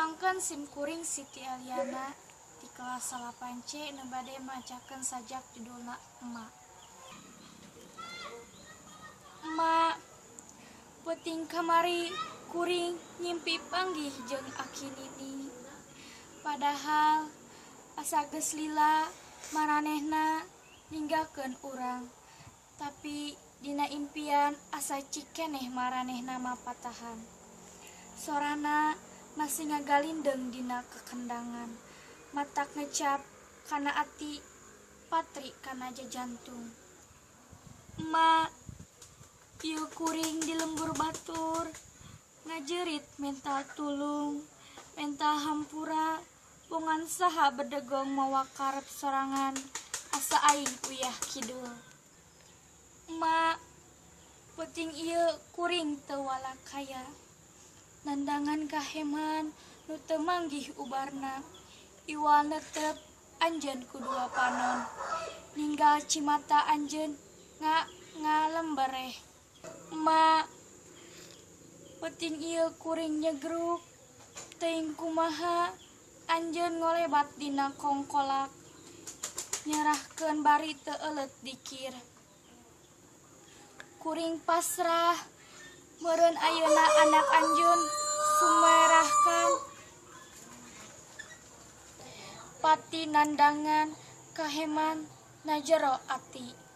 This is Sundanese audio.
Pangkan sim kuring Siti Eliana di kelas 8C nu bade macakeun sajak judulna Emak. Emak, peuting kamari kuring ngimpi panggih jeung Aki Nini. Padahal asa geus lila maranehna ninggalkeun urang. Tapi dina impian asa cikeneh maranehna mapatahan. Sorana masih ngagalindeng dina kekendangan. Matak ngecap kana ati, patri kana jantung. Emak, ieu kuring di lembur batur, ngajerit mental tulung, mental hampura, bungan saha bedegong mawa karep sorangan, asa aing uyah kidul. Emak, peuting ieu kuring teu walakaya. Nandangan kaheman nu teu manggih ubarna, iwal netep anjeun kudua panon, ninggal cimata anjeun ngalembereh. Emak, peuting ieu kuring nyegruk, teuing kumaha anjeun ngolebat dina kongkolak, nyerahkeun bari teu euleut dikir. Kuring pasrah, meureun ayeuna anak anjeun sumerahkan pati nandangan kaheman na jero ati.